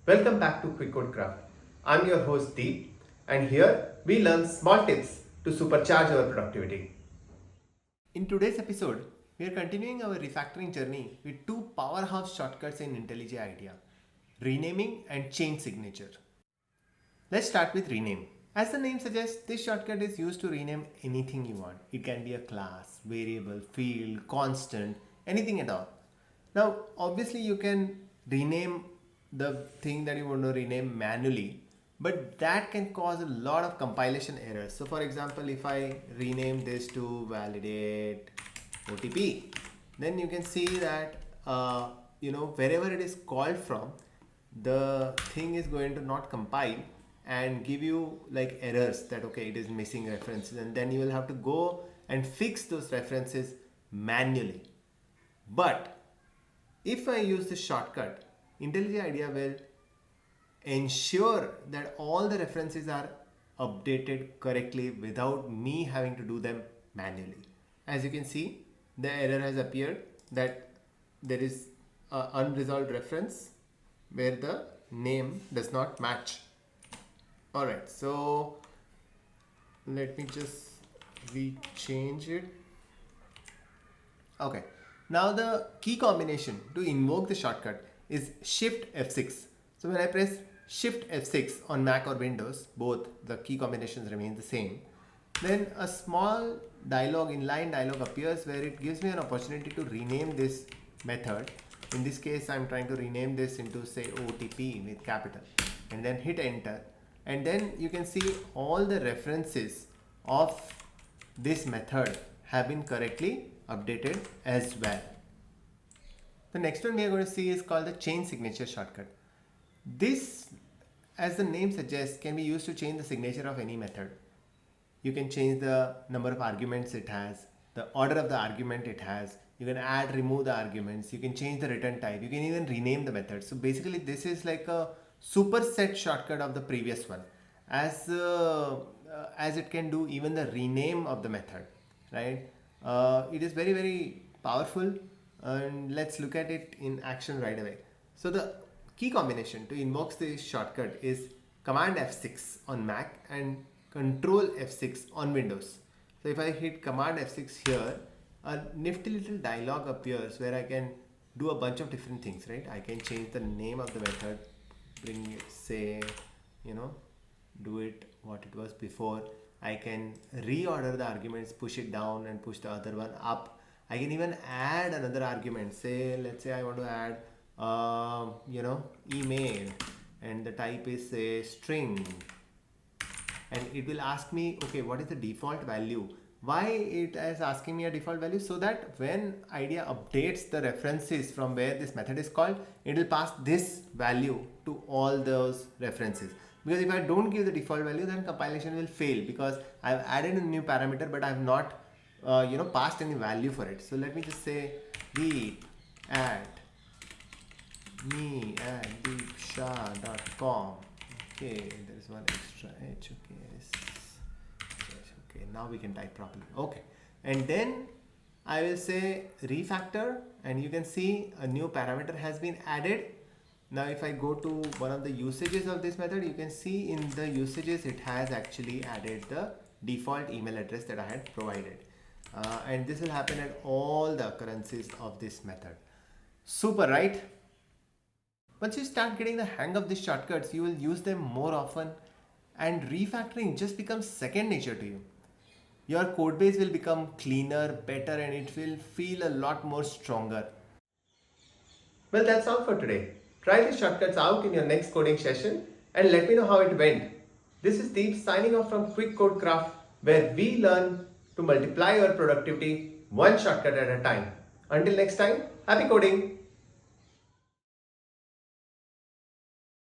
Welcome back to Quick Code Craft. I'm your host Deep, and here we learn small tips to supercharge our productivity. In today's episode, we are continuing our refactoring journey with two powerhouse shortcuts in IntelliJ IDEA: renaming and change signature. Let's start with rename. As the name suggests, this shortcut is used to rename anything you want. It can be a class, variable, field, constant, anything at all. Now, obviously you can rename the thing that you want to rename manually, but that can cause a lot of compilation errors. So for example, if I rename this to validate OTP, then you can see that wherever it is called from, the thing is going to not compile and give you like errors that okay, it is missing references, and then you will have to go and fix those references manually. But if I use this shortcut, IntelliJ IDEA will ensure that all the references are updated correctly without me having to do them manually. As you can see, the error has appeared that there is an unresolved reference where the name does not match. Alright, so let me just rechange it. Okay, now the key combination to invoke the shortcut is Shift F6. So when I press Shift F6 on Mac or Windows, both the key combinations remain the same. Then a small inline dialog appears where it gives me an opportunity to rename this method. In this case, I'm trying to rename this into say OTP with capital, and then hit enter. And then you can see all the references of this method have been correctly updated as well. The next one we are going to see is called the change signature shortcut. This, as the name suggests, can be used to change the signature of any method. You can change the number of arguments it has, the order of the argument it has. You can add, remove the arguments. You can change the return type. You can even rename the method. So basically this is like a superset shortcut of the previous one, as it can do even the rename of the method, right? It is very, very powerful, and let's look at it in action right away. So the key combination to invoke this shortcut is Command F6 on Mac and Control F6 on Windows. So if I hit Command F6 here, a nifty little dialog appears where I can do a bunch of different things, right? I can change the name of the method, bring it, say, do it what it was before. I can reorder the arguments, push it down and push the other one up. I can even add another argument. Say, let's say I want to add, email, and the type is say string, and it will ask me, okay, what is the default value? Why it is asking me a default value? So that when IDEA updates the references from where this method is called, it will pass this value to all those references. Because if I don't give the default value, then compilation will fail because I've added a new parameter, but I have not passed any value for it. So let me just say deep at me at deepshah.com. Okay, there's one extra h. Okay, now we can type properly. Okay, and then I will say refactor, and you can see a new parameter has been added. Now if I go to one of the usages of this method, you can see in the usages it has actually added the default email address that I had provided. And this will happen at all the occurrences of this method. Super, right? Once you start getting the hang of these shortcuts, you will use them more often, and refactoring just becomes second nature to you. Your code base will become cleaner, better, and it will feel a lot more stronger. Well, that's all for today. Try these shortcuts out in your next coding session and let me know how it went. This is Deep signing off from Quick Code Craft, where we learn to multiply your productivity one shortcut at a time. Until next time, happy coding!